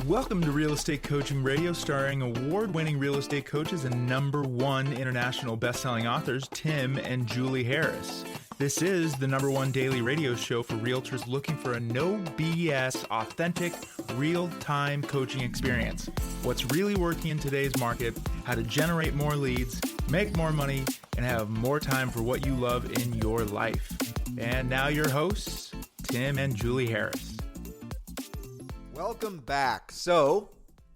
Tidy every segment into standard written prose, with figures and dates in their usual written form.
Welcome to Real Estate Coaching Radio, starring award-winning real estate coaches and #1 international best-selling authors, Tim and Julie Harris. This is the #1 daily radio show for realtors looking for a no BS, authentic, real-time coaching experience. What's really working in today's market, how to generate more leads, make more money, and have more time for what you love in your life. And now your hosts, Tim and Julie Harris. Welcome back. So,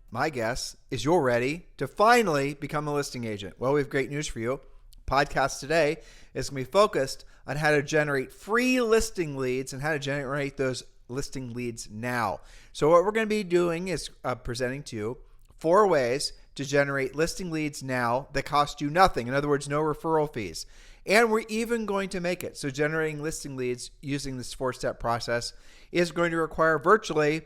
my guess is you're ready to finally become a listing agent. Well, we have great news for you. Podcast today is going to be focused on how to generate free listing leads and how to generate those listing leads now. So what we're going to be doing is presenting to you 4 ways to generate listing leads now that cost you nothing. In other words, no referral fees. And we're even going to make it. So generating listing leads using this 4-step process is going to require virtually,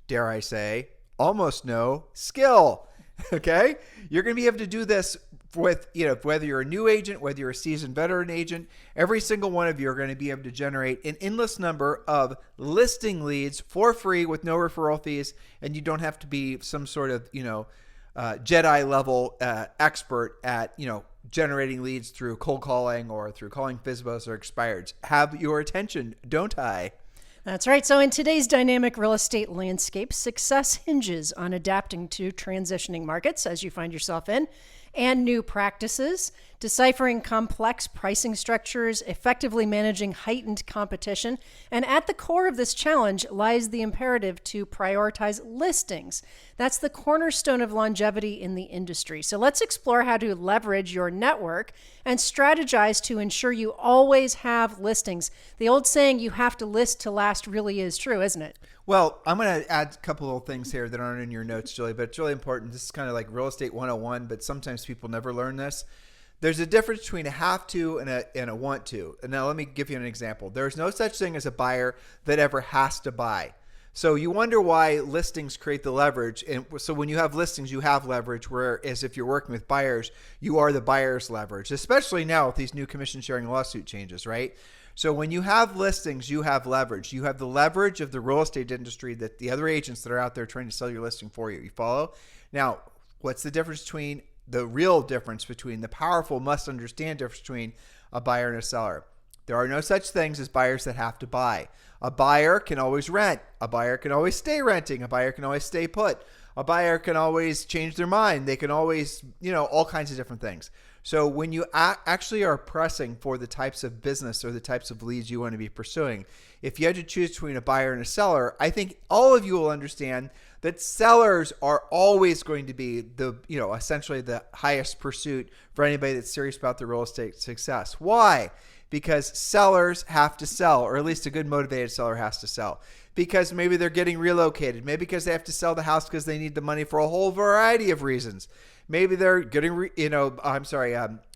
dare I say, almost no skill. Okay? You're going to be able to do this with, whether you're a new agent, whether you're a seasoned veteran agent, every single one of you are going to be able to generate an endless number of listing leads for free with no referral fees. And you don't have to be some sort of, Jedi level expert at, generating leads through cold calling or through calling FSBOs or expireds. Have your attention, don't I? That's right. So in today's dynamic real estate landscape, success hinges on adapting to transitioning markets, as you find yourself in, and new practices, deciphering complex pricing structures, effectively managing heightened competition. And at the core of this challenge lies the imperative to prioritize listings. That's the cornerstone of longevity in the industry. So let's explore how to leverage your network and strategize to ensure you always have listings. The old saying, you have to list to last, really is true, isn't it? Well, I'm going to add a couple of things here that aren't in your notes, Julie, but it's really important. This is kind of like real estate 101, but sometimes people never learn this. There's a difference between a have to and a want to. And now let me give you an example. There's no such thing as a buyer that ever has to buy. So you wonder why listings create the leverage. And so when you have listings, you have leverage, whereas if you're working with buyers, you are the buyer's leverage, especially now with these new commission sharing lawsuit changes, right? So when you have listings, you have leverage. You have the leverage of the real estate industry that the other agents that are out there trying to sell your listing for you. You follow? Now, what's the real difference between the powerful must understand difference between a buyer and a seller? There are no such things as buyers that have to buy. A buyer can always rent. A buyer can always stay renting. A buyer can always stay put. A buyer can always change their mind. They can always, all kinds of different things. So when you actually are pressing for the types of business or the types of leads you want to be pursuing, if you had to choose between a buyer and a seller, I think all of you will understand that sellers are always going to be essentially the highest pursuit for anybody that's serious about their real estate success. Why? Because sellers have to sell, or at least a good motivated seller has to sell. Because maybe they're getting relocated. Maybe because they have to sell the house because they need the money for a whole variety of reasons. Maybe they're getting,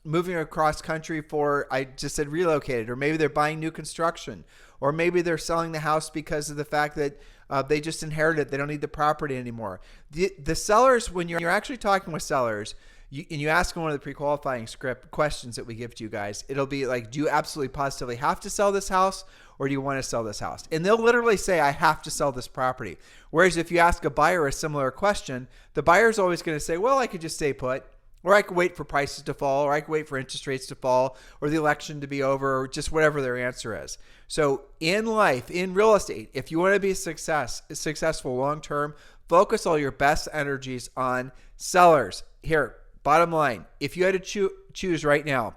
moving across country I just said relocated, or maybe they're buying new construction, or maybe they're selling the house because of the fact that they just inherited it. They don't need the property anymore. The sellers, when you're actually talking with sellers, you ask them one of the pre-qualifying script questions that we give to you guys, it'll be like, do you absolutely positively have to sell this house, or do you want to sell this house? And they'll literally say, I have to sell this property. Whereas if you ask a buyer a similar question, the buyer's always going to say, well, I could just stay put, or I could wait for prices to fall, or I could wait for interest rates to fall, or the election to be over, or just whatever their answer is. So in life, in real estate, if you want to be successful long-term, focus all your best energies on sellers. Here, bottom line, if you had to choose right now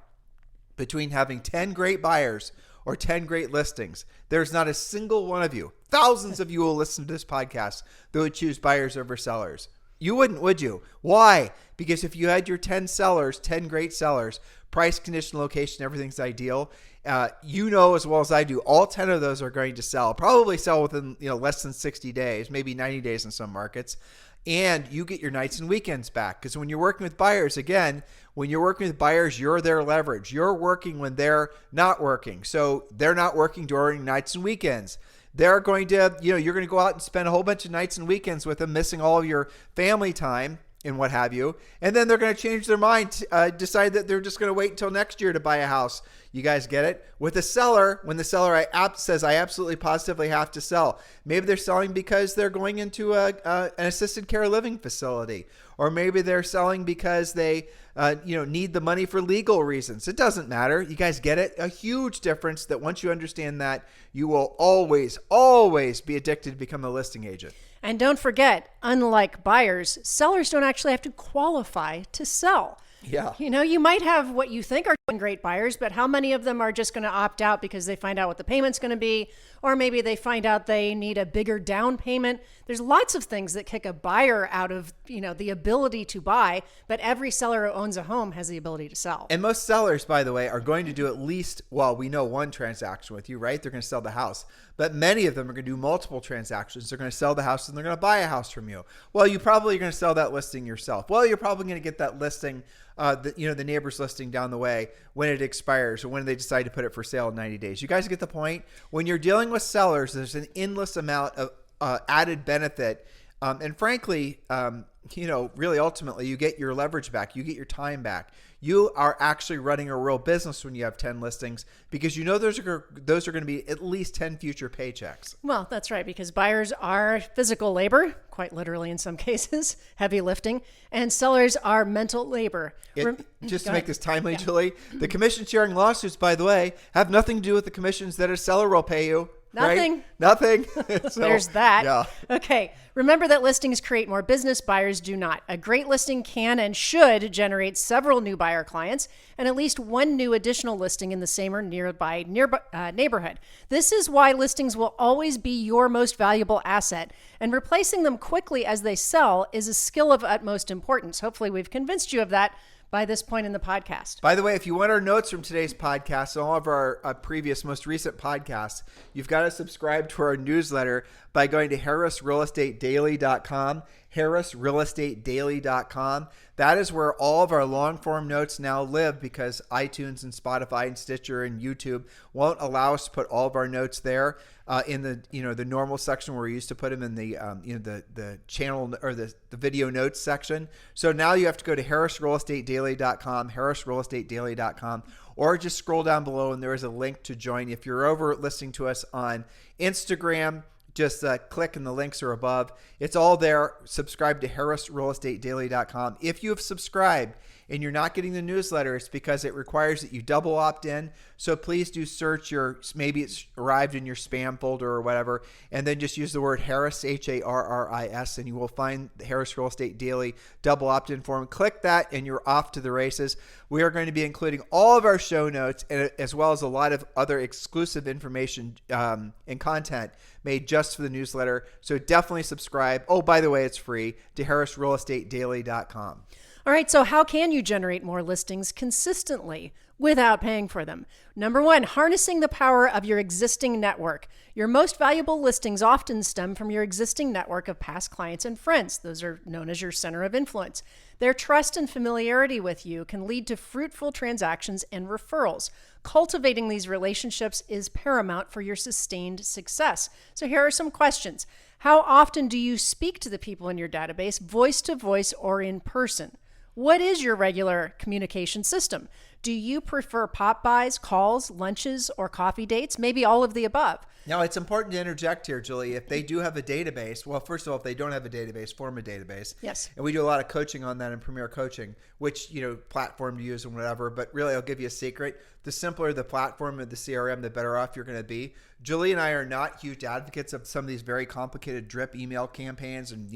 between having 10 great buyers or 10 great listings, there's not a single one of you, thousands of you will listen to this podcast, that would choose buyers over sellers. You wouldn't, would you? Why? Because if you had your 10 sellers, 10 great sellers, price, condition, location, everything's ideal, as well as I do, all 10 of those are going to sell, probably sell within less than 60 days, maybe 90 days in some markets. And you get your nights and weekends back. Because when you're working with buyers, you're their leverage. You're working when they're not working. So they're not working during nights and weekends. They're going to, you're going to go out and spend a whole bunch of nights and weekends with them, missing all of your family time and what have you. And then they're going to change their mind, decide that they're just going to wait until next year to buy a house, You guys get it? With a seller, when the seller says, I absolutely positively have to sell, maybe they're selling because they're going into an assisted care living facility, or maybe they're selling because they need the money for legal reasons. It doesn't matter. You guys get it? A huge difference that once you understand that, you will always, always be addicted to become a listing agent. And don't forget, unlike buyers, sellers don't actually have to qualify to sell. Yeah. You might have what you think are great buyers, but how many of them are just going to opt out because they find out what the payment's going to be, or maybe they find out they need a bigger down payment? There's lots of things that kick a buyer out of, the ability to buy, but every seller who owns a home has the ability to sell. And most sellers, by the way, are going to do at least, we know one transaction with you, right? They're going to sell the house. But many of them are going to do multiple transactions. They're going to sell the house and they're going to buy a house from you. Well, you probably are going to sell that listing yourself. Well, you're probably going to get that listing, the neighbor's listing down the way when it expires or when they decide to put it for sale in 90 days. You guys get the point? When you're dealing with sellers, there's an endless amount of added benefit. And frankly, really ultimately, you get your leverage back. You get your time back. You are actually running a real business when you have 10 listings because those are going to be at least 10 future paychecks. Well, that's right, because buyers are physical labor, quite literally in some cases, heavy lifting, and sellers are mental labor. Just to make this timely, Julie, the commission sharing lawsuits, by the way, have nothing to do with the commissions that a seller will pay you. Nothing. Right? Nothing. So, there's that. Yeah. Okay. Remember that listings create more business, buyers do not. A great listing can and should generate several new buyer clients and at least one new additional listing in the same or nearby neighborhood. This is why listings will always be your most valuable asset, and replacing them quickly as they sell is a skill of utmost importance. Hopefully we've convinced you of that by this point in the podcast. By the way, if you want our notes from today's podcast and all of our previous, most recent podcasts, you've got to subscribe to our newsletter by going to harrisrealestatedaily.com, harrisrealestatedaily.com. That is where all of our long-form notes now live because iTunes and Spotify and Stitcher and YouTube won't allow us to put all of our notes there in the the normal section where we used to put them in the the channel or the video notes section. So now you have to go to harrisrealestatedaily.com, harrisrealestatedaily.com, or just scroll down below and there is a link to join. If you're over listening to us on Instagram, just click and the links are above. It's all there. Subscribe to harrisrealestatedaily.com. If you have subscribed and you're not getting the newsletter, it's because it requires that you double opt in. So please do search maybe it's arrived in your spam folder or whatever, and then just use the word Harris, Harris, and you will find the Harris Real Estate Daily double opt-in form. Click that and you're off to the races. We are going to be including all of our show notes as well as a lot of other exclusive information and content made just for the newsletter. So definitely subscribe. Oh, by the way, it's free to harrisrealestatedaily.com. All right, so how can you generate more listings consistently without paying for them? Number one, harnessing the power of your existing network. Your most valuable listings often stem from your existing network of past clients and friends. Those are known as your center of influence. Their trust and familiarity with you can lead to fruitful transactions and referrals. Cultivating these relationships is paramount for your sustained success. So here are some questions. How often do you speak to the people in your database, voice to voice or in person? What is your regular communication system? Do you prefer pop-bys, calls, lunches, or coffee dates? Maybe all of the above. Now, it's important to interject here, Julie. If they do have a database, well, first of all, if they don't have a database, form a database. Yes. And we do a lot of coaching on that in Premier Coaching, which, platform to use and whatever. But really, I'll give you a secret. The simpler the platform of the CRM, the better off you're going to be. Julie and I are not huge advocates of some of these very complicated drip email campaigns and,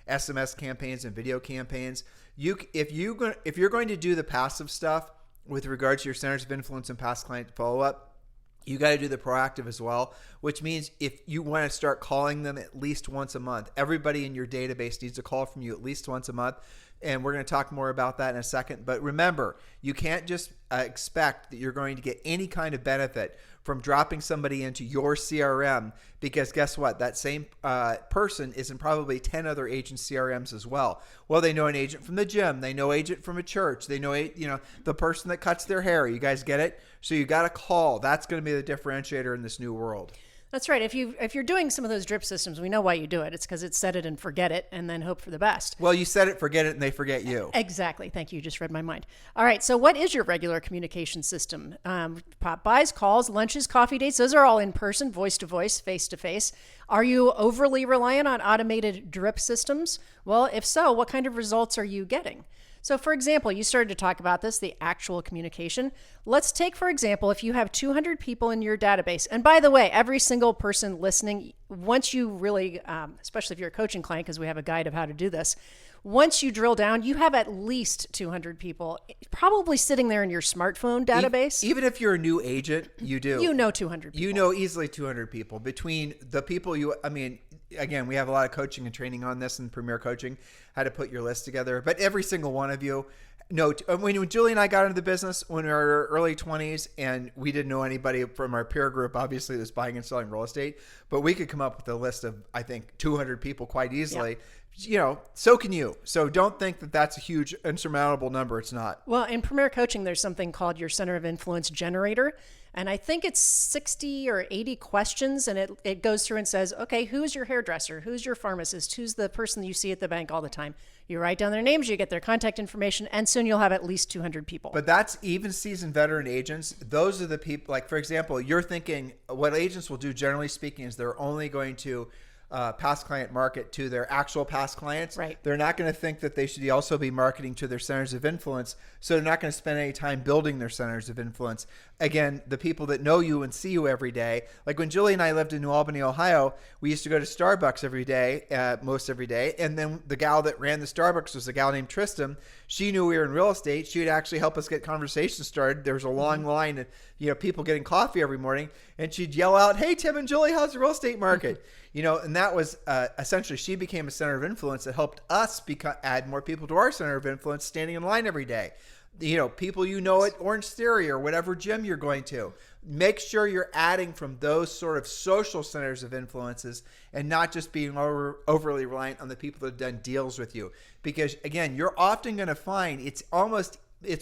SMS campaigns and video campaigns. If you're going to do the passive stuff with regards to your centers of influence and past client follow-up, you got to do the proactive as well, which means if you want to start calling them at least once a month, everybody in your database needs a call from you at least once a month. And we're going to talk more about that in a second. But remember, you can't just expect that you're going to get any kind of benefit from dropping somebody into your CRM, because guess what? That same person is in probably 10 other agent CRMs as well. Well, they know an agent from the gym. They know an agent from a church. They know the person that cuts their hair. You guys get it? So you got to call. That's going to be the differentiator in this new world. That's right. If you're doing some of those drip systems, we know why you do it. It's because it's set it and forget it and then hope for the best. Well, you set it, forget it, and they forget you. Exactly. Thank you. You just read my mind. All right. So what is your regular communication system? Pop buys, calls, lunches, coffee dates. Those are all in person, voice to voice, face to face. Are you overly reliant on automated drip systems? Well, if so, what kind of results are you getting? So for example, you started to talk about this, the actual communication. Let's take, for example, if you have 200 people in your database, and by the way, every single person listening, once you really, especially if you're a coaching client, because we have a guide of how to do this, once you drill down, you have at least 200 people probably sitting there in your smartphone database. Even if you're a new agent, you do. You know 200 people. You know easily 200 people. Between the people again, we have a lot of coaching and training on this in Premier Coaching, how to put your list together. But every single one of you, when Julie and I got into the business when we were in our early 20s and we didn't know anybody from our peer group, obviously, that was buying and selling real estate, but we could come up with a list of, I think, 200 people quite easily. Yeah. So can you. So don't think that that's a huge insurmountable number. It's not. Well, in Premier Coaching, there's something called your Center of Influence Generator. And I think it's 60 or 80 questions. And it goes through and says, okay, who's your hairdresser? Who's your pharmacist? Who's the person that you see at the bank all the time? You write down their names, you get their contact information, and soon you'll have at least 200 people. But that's even seasoned veteran agents. Those are the people, like, for example, you're thinking what agents will do, generally speaking, is they're only going to past client market to their actual past clients. Right. They're not going to think that they should also be marketing to their centers of influence. So they're not going to spend any time building their centers of influence. Again, the people that know you and see you every day. Like when Julie and I lived in New Albany, Ohio, we used to go to Starbucks every day, most every day. And then the gal that ran the Starbucks was a gal named Tristan. She knew we were in real estate. She would actually help us get conversations started. There was a long line of people getting coffee every morning. And she'd yell out, "Hey, Tim and Julie, how's the real estate market?" And that was essentially, she became a center of influence that helped us add more people to our center of influence, standing in line every day. People at Orange Theory or whatever gym you're going to. Make sure you're adding from those sort of social centers of influences and not just being overly reliant on the people that have done deals with you. Because again, you're often going to find it's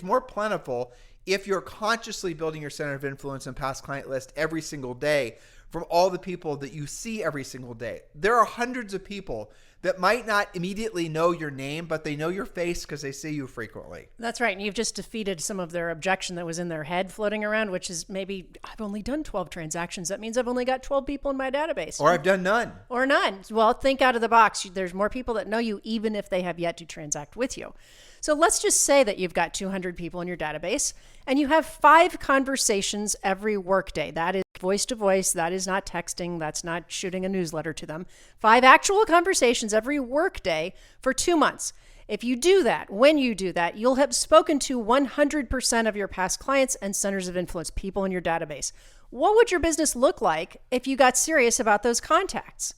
more plentiful if you're consciously building your center of influence and past client list every single day from all the people that you see every single day. There are hundreds of people that might not immediately know your name, but they know your face because they see you frequently. That's right. And you've just defeated some of their objection that was in their head floating around, which is maybe I've only done 12 transactions. That means I've only got 12 people in my database. Or I've done none. Or none. Well, think out of the box. There's more people that know you even if they have yet to transact with you. So let's just say that you've got 200 people in your database and you have 5 conversations every workday. That is voice to voice. That is not texting. That's not shooting a newsletter to them. 5 actual conversations every workday for 2 months. If you do that, when you do that, you'll have spoken to 100% of your past clients and centers of influence, people in your database. What would your business look like if you got serious about those contacts?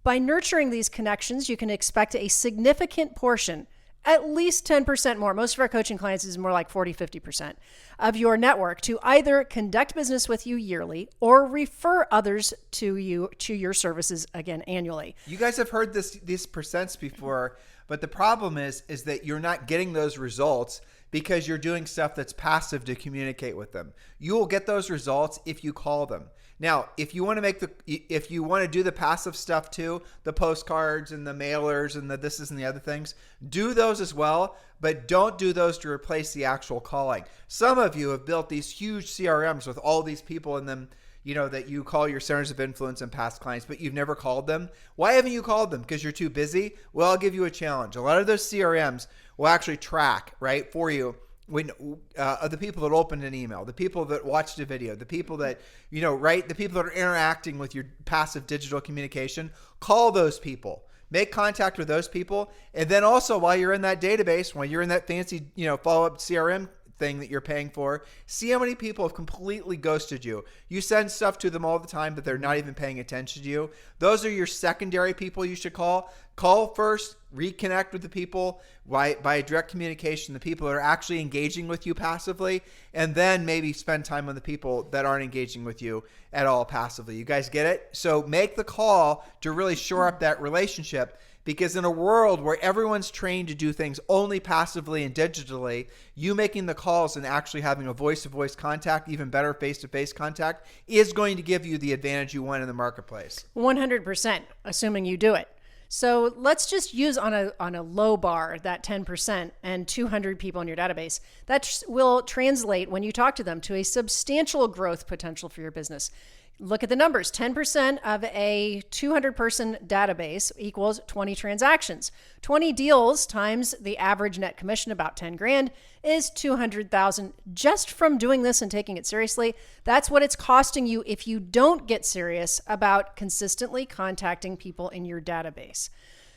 By nurturing these connections, you can expect a significant portion, at least 10% more. Most of our coaching clients is more like 40, 50% of your network to either conduct business with you yearly or refer others to your services again annually. You guys have heard these percents before, but the problem is that you're not getting those results because you're doing stuff that's passive to communicate with them. You will get those results if you call them. Now, if you want to do the passive stuff too, the postcards and the mailers and the thises and the other things, do those as well, but don't do those to replace the actual calling. Some of you have built these huge CRMs with all these people in them, that you call your centers of influence and past clients, but you've never called them. Why haven't you called them? Because you're too busy? Well, I'll give you a challenge. A lot of those CRMs will actually track, right, for you when the people that opened an email, the people that watched a video, the people that, the people that are interacting with your passive digital communication, call those people. Make contact with those people. And then also while you're in that database, while you're in that fancy, follow-up CRM thing that you're paying for, see how many people have completely ghosted you. You send stuff to them all the time, but they're not even paying attention to you. Those are your secondary people you should call. Call first, reconnect with the people by direct communication, the people that are actually engaging with you passively, and then maybe spend time on the people that aren't engaging with you at all passively. You guys get it? So make the call to really shore up that relationship, because in a world where everyone's trained to do things only passively and digitally, you making the calls and actually having a voice-to-voice contact, even better face-to-face contact, is going to give you the advantage you want in the marketplace. 100%, assuming you do it. So let's just use on a low bar that 10% and 200 people in your database. That will translate, when you talk to them, to a substantial growth potential for your business. Look at the numbers. 10% of a 200-person database equals 20 transactions. 20 deals times the average net commission, about 10 grand, is 200,000 just from doing this and taking it seriously. That's what it's costing you if you don't get serious about consistently contacting people in your database.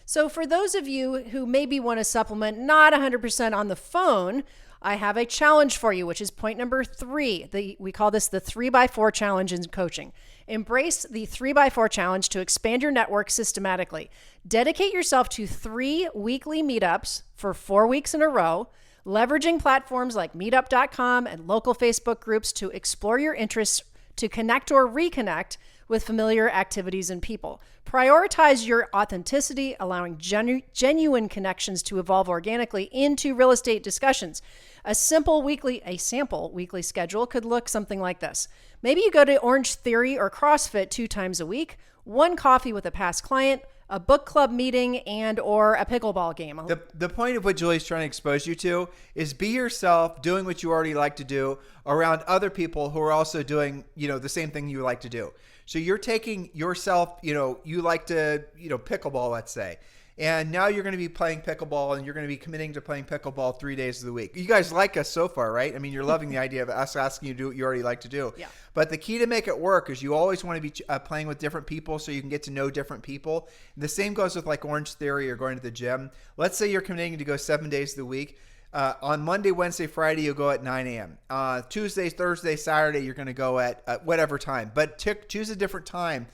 So for those of you who maybe want to supplement not 100% on the phone, I have a challenge for you, which is point number 3. We call this the 3x4 challenge in coaching. Embrace the 3x4 challenge to expand your network systematically. Dedicate yourself to 3 weekly meetups for 4 weeks in a row, leveraging platforms like meetup.com and local Facebook groups to explore your interests, to connect or reconnect with familiar activities and people. Prioritize your authenticity, allowing genuine connections to evolve organically into real estate discussions. A sample weekly schedule could look something like this. Maybe you go to Orange Theory or CrossFit 2 times a week, 1 coffee with a past client, a book club meeting, and or a pickleball game. The point of what Julie's trying to expose you to is be yourself, doing what you already like to do around other people who are also doing, the same thing you like to do. So you're taking yourself, you like to, pickleball, let's say. And now you're going to be playing pickleball, and you're going to be committing to playing pickleball 3 days of the week. You guys like us so far, right? I mean, you're loving the idea of us asking you to do what you already like to do. Yeah. But the key to make it work is you always want to be playing with different people so you can get to know different people. The same goes with like Orange Theory or going to the gym. Let's say you're committing to go 7 days of the week. On Monday, Wednesday, Friday, you'll go at 9 a.m. Tuesday, Thursday, Saturday, you're going to go at whatever time. But choose a different time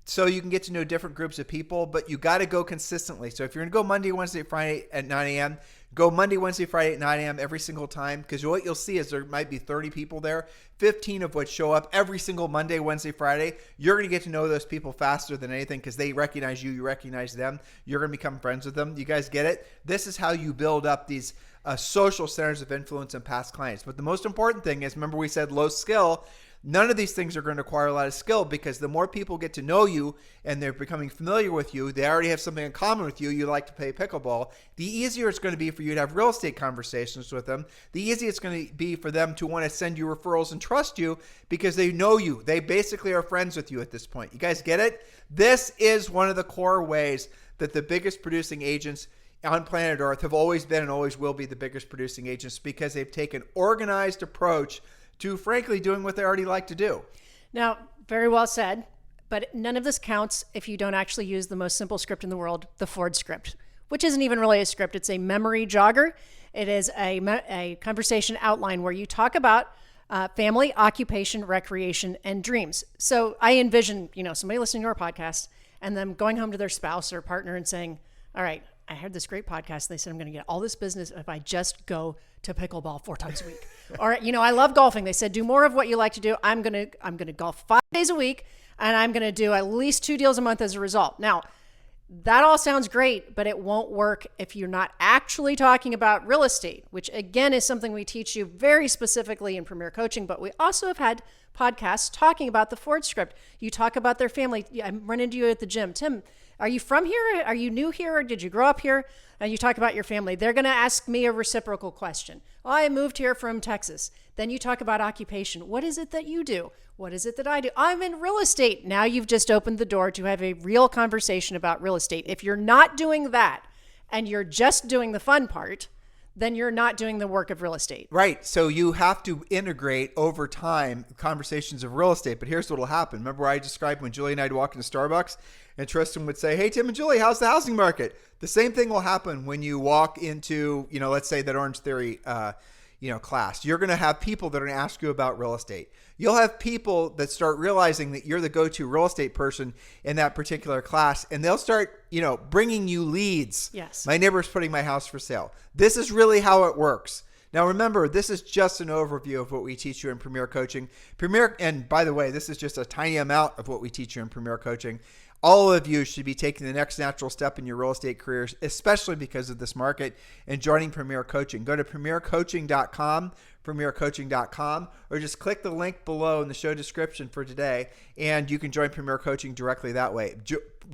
so you can get to know different groups of people, but you got to go consistently. So if you're going to go Monday, Wednesday, Friday at 9 a.m., go Monday, Wednesday, Friday at 9 a.m. every single time, because what you'll see is there might be 30 people there, 15 of which show up every single Monday, Wednesday, Friday. You're going to get to know those people faster than anything because they recognize you, you recognize them. You're going to become friends with them. You guys get it? This is how you build up these social centers of influence and past clients. But the most important thing is, remember we said low skill. None of these things are going to require a lot of skill, because the more people get to know you and they're becoming familiar with you, they already have something in common with you. You like to play pickleball. The easier it's going to be for you to have real estate conversations with them. The easier it's going to be for them to want to send you referrals and trust you because they know you. They basically are friends with you at this point. You guys get it? This is one of the core ways that the biggest producing agents on planet Earth have always been and always will be the biggest producing agents, because they've taken organized approach to, frankly, doing what they already like to do. Now, very well said, but none of this counts if you don't actually use the most simple script in the world, the Ford script, which isn't even really a script. It's a memory jogger. It is a conversation outline where you talk about family, occupation, recreation, and dreams. So I envision, somebody listening to our podcast and them going home to their spouse or partner and saying, all right, I heard this great podcast. They said I'm going to get all this business if I just go to pickleball 4 times a week. Or, I love golfing. They said, do more of what you like to do. I'm going to golf 5 days a week, and I'm going to do at least 2 deals a month as a result. Now, that all sounds great, but it won't work if you're not actually talking about real estate, which again is something we teach you very specifically in Premier Coaching, but we also have had podcasts talking about the Ford script. You talk about their family. I run into you at the gym. Tim, are you from here? Are you new here? Or did you grow up here? And you talk about your family. They're going to ask me a reciprocal question. Oh, I moved here from Texas. Then you talk about occupation. What is it that you do? What is it that I do? I'm in real estate. Now you've just opened the door to have a real conversation about real estate. If you're not doing that and you're just doing the fun part, then you're not doing the work of real estate. Right. So you have to integrate over time conversations of real estate. But here's what will happen. Remember I described when Julie and I'd walk into Starbucks and Tristan would say, hey, Tim and Julie, how's the housing market? The same thing will happen when you walk into, let's say that Orange Theory, class. You're going to have people that are going to ask you about real estate. You'll have people that start realizing that you're the go-to real estate person in that particular class, and they'll start, bringing you leads. Yes. My neighbor's putting my house for sale. This is really how it works. Now, remember, this is just an overview of what we teach you in Premier Coaching. And by the way, this is just a tiny amount of what we teach you in Premier Coaching. All of you should be taking the next natural step in your real estate careers, especially because of this market, and joining Premier Coaching. Go to premiercoaching.com, or just click the link below in the show description for today, and you can join Premier Coaching directly that way.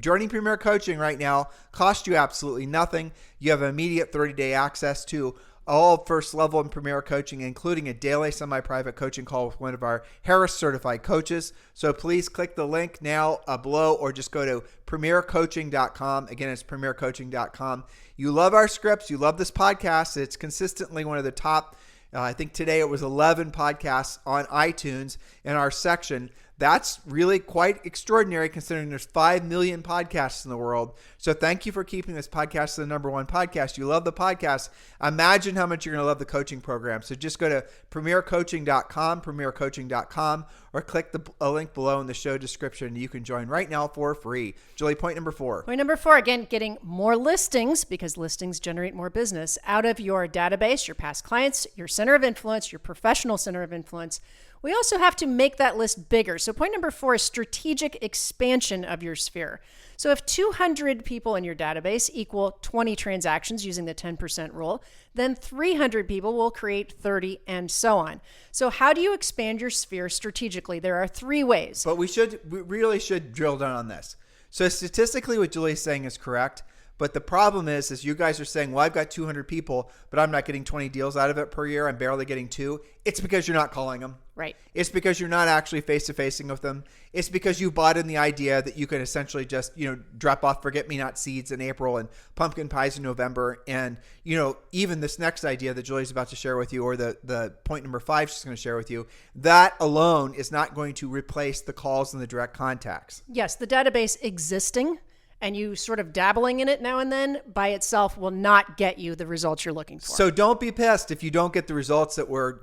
Joining Premier Coaching right now costs you absolutely nothing. You have immediate 30-day access to all first level in Premier Coaching, including a daily semi-private coaching call with one of our Harris certified coaches. So please click the link now below, or just go to premiercoaching.com. Again, it's premiercoaching.com. You love our scripts. You love this podcast. It's consistently one of the top, I think today it was 11 podcasts on iTunes in our section. That's really quite extraordinary considering there's 5 million podcasts in the world. So thank you for keeping this podcast the number one podcast. You love the podcast. Imagine how much you're going to love the coaching program. So just go to premiercoaching.com, or click a link below in the show description. You can join right now for free. Julie, point number 4. Point number 4, again, getting more listings, because listings generate more business out of your database, your past clients, your center of influence, your professional center of influence. We also have to make that list bigger. So point number 4 is strategic expansion of your sphere. So if 200 people in your database equal 20 transactions using the 10% rule, then 300 people will create 30, and so on. So how do you expand your sphere strategically? There are 3 ways. But we really should drill down on this. So statistically, what Julie's saying is correct. But the problem is you guys are saying, well, I've got 200 people, but I'm not getting 20 deals out of it per year. I'm barely getting 2. It's because you're not calling them. Right. It's because you're not actually face-to-facing with them. It's because you bought in the idea that you can essentially just, drop off forget-me-not seeds in April and pumpkin pies in November. And, even this next idea that Julie's about to share with you, or the point number 5 she's going to share with you, that alone is not going to replace the calls and the direct contacts. Yes, the database existing and you sort of dabbling in it now and then by itself will not get you the results you're looking for. So don't be pissed if you don't get the results that we're,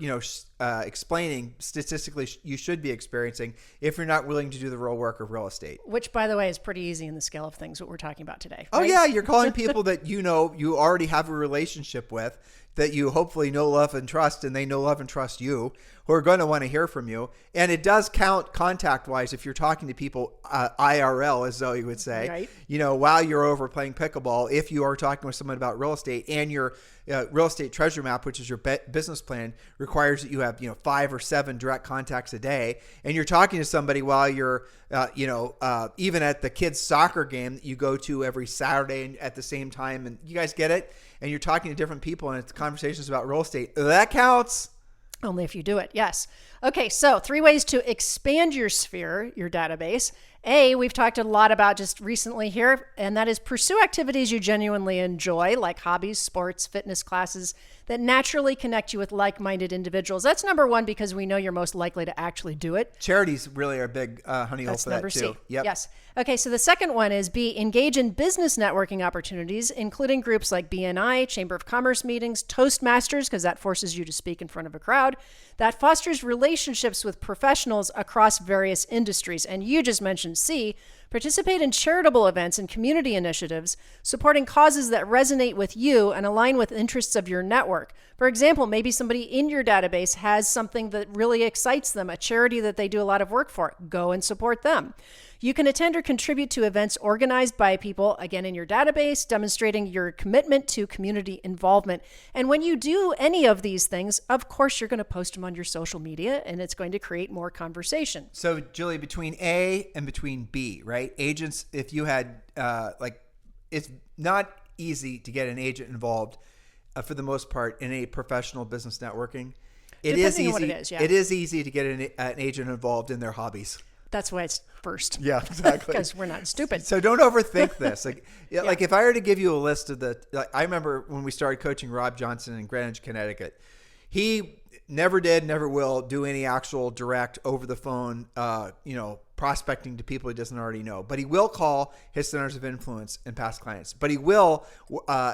explaining statistically you should be experiencing if you're not willing to do the real work of real estate. Which, by the way, is pretty easy in the scale of things, what we're talking about today. Oh, right? yeah. You're calling people that you already have a relationship with, that you hopefully know, love, and trust, and they know, love, and trust you, who are going to want to hear from you. And it does count contact-wise if you're talking to people IRL, as Zoe would say, right. While you're over playing pickleball. If you are talking with someone about real estate, and your real estate treasure map, which is your business plan, requires that you have 5 or 7 direct contacts a day, and you're talking to somebody while you're even at the kids' soccer game that you go to every Saturday at the same time, and you guys get it, and you're talking to different people and it's conversations about real estate, that counts. Only if you do it, yes. Okay, so 3 ways to expand your sphere, your database. A, we've talked a lot about just recently here, and that is pursue activities you genuinely enjoy, like hobbies, sports, fitness classes, that naturally connect you with like-minded individuals. That's number 1 because we know you're most likely to actually do it. Charities really are a big honey hole for that too. That's number C. Yep. Yes. Okay, so the second one is B, engage in business networking opportunities, including groups like BNI, Chamber of Commerce meetings, Toastmasters, because that forces you to speak in front of a crowd. That fosters relationships with professionals across various industries. And you just mentioned C, participate in charitable events and community initiatives, supporting causes that resonate with you and align with interests of your network. For example, maybe somebody in your database has something that really excites them, a charity that they do a lot of work for. Go and support them. You can attend or contribute to events organized by people, again, in your database, demonstrating your commitment to community involvement. And when you do any of these things, of course, you're going to post them on your social media, and it's going to create more conversation. So, Julie, between A and between B, right? Agents, if you had, it's not easy to get an agent involved for the most part in a professional business networking. It is easy. What it is, yeah. It is easy to get an agent involved in their hobbies. That's why it's first. Yeah, exactly. Because we're not stupid. So don't overthink this. Like if I were to give you a list of I remember when we started coaching Rob Johnson in Greenwich, Connecticut, he never did, never will do any actual direct over the phone, prospecting to people he doesn't already know, but he will call his centers of influence and past clients, but he will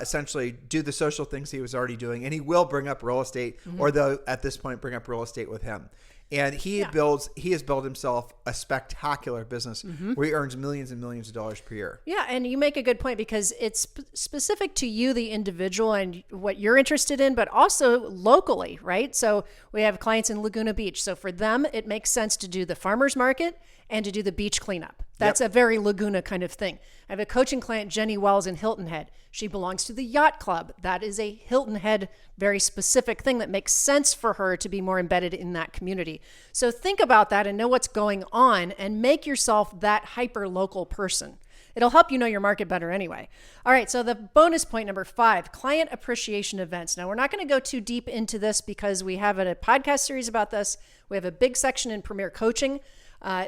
essentially do the social things he was already doing, and he will bring up real estate, or they'll at this point bring up real estate with him. And he has built himself a spectacular business where he earns millions and millions of dollars per year. Yeah, and you make a good point because it's specific to you, the individual, and what you're interested in, but also locally, right? So we have clients in Laguna Beach. So for them, it makes sense to do the farmer's market and to do the beach cleanup. That's a very Laguna kind of thing. I have a coaching client, Jenny Wells, in Hilton Head. She belongs to the yacht club. That is a Hilton Head, very specific thing that makes sense for her to be more embedded in that community. So think about that and know what's going on and make yourself that hyper-local person. It'll help you know your market better anyway. All right, so the bonus point number 5, client appreciation events. Now, we're not going to go too deep into this because we have a podcast series about this. We have a big section in Premier Coaching,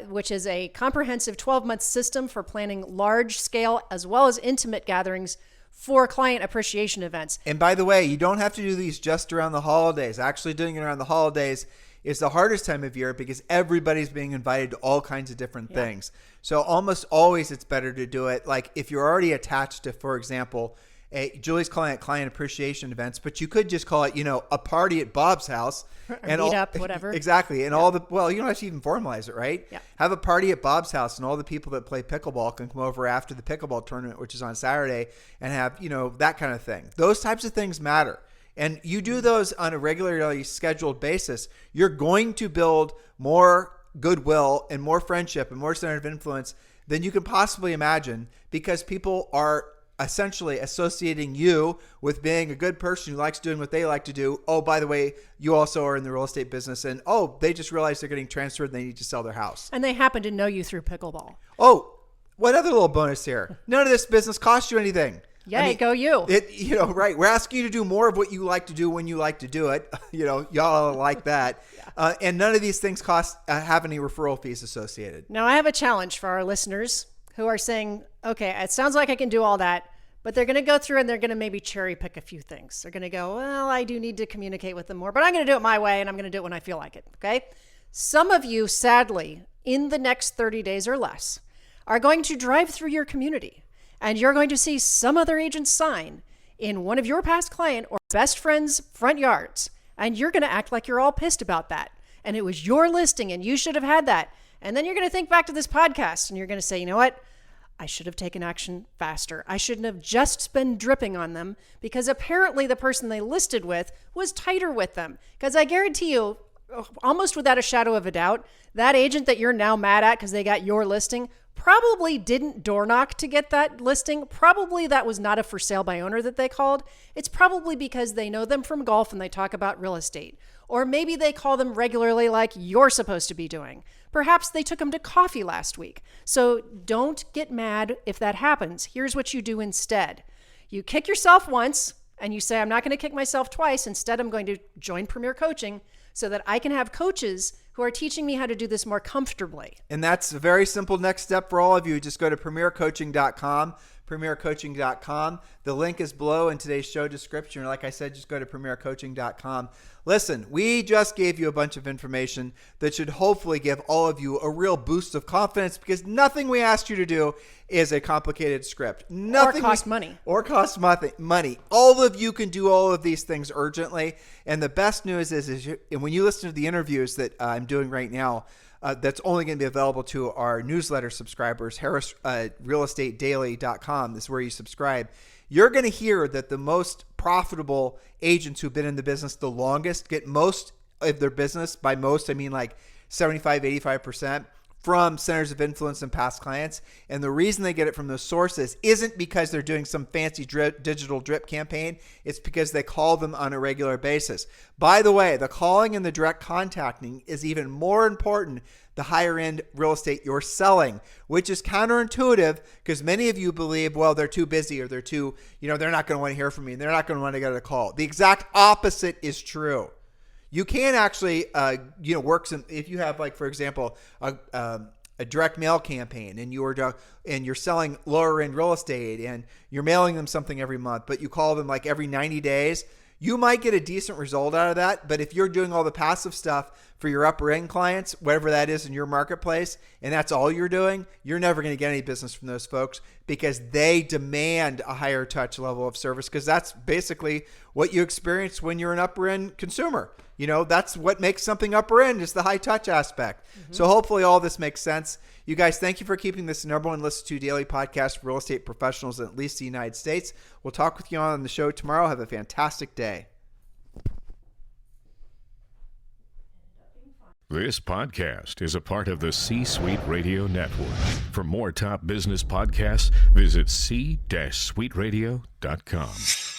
which is a comprehensive 12-month system for planning large-scale as well as intimate gatherings for client appreciation events. And by the way, you don't have to do these just around the holidays. Actually, doing it around the holidays is the hardest time of year because everybody's being invited to all kinds of different things. So almost always it's better to do it like if you're already attached to, for example, Julie's calling it client appreciation events, but you could just call it, a party at Bob's house. And meet up, whatever. Exactly. And you don't have to even formalize it, right? Yeah. Have a party at Bob's house and all the people that play pickleball can come over after the pickleball tournament, which is on Saturday, and have, that kind of thing. Those types of things matter. And you do those on a regularly scheduled basis, you're going to build more goodwill and more friendship and more center of influence than you can possibly imagine because people are essentially associating you with being a good person who likes doing what they like to do. Oh, by the way, you also are in the real estate business. And they just realized they're getting transferred and they need to sell their house. And they happen to know you through pickleball. Oh, what other little bonus here? None of this business costs you anything. Yeah, go you. Right. We're asking you to do more of what you like to do when you like to do it. Y'all like that. And none of these things have any referral fees associated. Now, I have a challenge for our listeners who are saying, okay, it sounds like I can do all that, but they're going to go through and they're going to maybe cherry pick a few things. They're going to go, well, I do need to communicate with them more, but I'm going to do it my way and I'm going to do it when I feel like it. Okay. Some of you, sadly, in the next 30 days or less, are going to drive through your community and you're going to see some other agent's sign in one of your past client or best friend's front yards. And you're going to act like you're all pissed about that. And it was your listing and you should have had that. And then you're going to think back to this podcast and you're going to say, you know what? I should have taken action faster. I shouldn't have just been dripping on them because apparently the person they listed with was tighter with them. Because I guarantee you, almost without a shadow of a doubt, that agent that you're now mad at because they got your listing probably didn't door knock to get that listing. Probably that was not a for sale by owner that they called. It's probably because they know them from golf and they talk about real estate. Or maybe they call them regularly like you're supposed to be doing. Perhaps they took them to coffee last week. So don't get mad if that happens. Here's what you do instead. You kick yourself once and you say, I'm not going to kick myself twice. Instead, I'm going to join Premier Coaching so that I can have coaches who are teaching me how to do this more comfortably. And that's a very simple next step for all of you. Just go to premiercoaching.com, premiercoaching.com. The link is below in today's show description. Like I said, just go to premiercoaching.com. Listen, we just gave you a bunch of information that should hopefully give all of you a real boost of confidence because nothing we asked you to do is a complicated script. Nothing or cost money. Or cost money. All of you can do all of these things urgently. And the best news is when you listen to the interviews that I'm doing right now, that's only going to be available to our newsletter subscribers, harrisrealestatedaily.com. This is where you subscribe. You're going to hear that the most profitable agents who've been in the business the longest get most of their business. By most, I mean like 75, 85% from centers of influence and past clients. And the reason they get it from those sources isn't because they're doing some fancy digital drip campaign. It's because they call them on a regular basis. By the way, the calling and the direct contacting is even more important the higher end real estate you're selling, which is counterintuitive because many of you believe, well, they're too busy or they're too, they're not going to want to hear from me and they're not going to want to get a call. The exact opposite is true. You can actually, work some, if you have like, for example, a direct mail campaign and you're selling lower end real estate and you're mailing them something every month, but you call them like every 90 days, You might get a decent result out of that, but if you're doing all the passive stuff for your upper end clients, whatever that is in your marketplace, and that's all you're doing, you're never going to get any business from those folks because they demand a higher touch level of service, because that's basically what you experience when you're an upper end consumer. You know, that's what makes something upper end, is the high touch aspect. So hopefully all this makes sense. You guys, thank you for keeping this the number one listened to daily podcast for real estate professionals in at least the United States. We'll talk with you on the show tomorrow. Have a fantastic day. This podcast is a part of the C-Suite Radio Network. For more top business podcasts, visit c-suiteradio.com.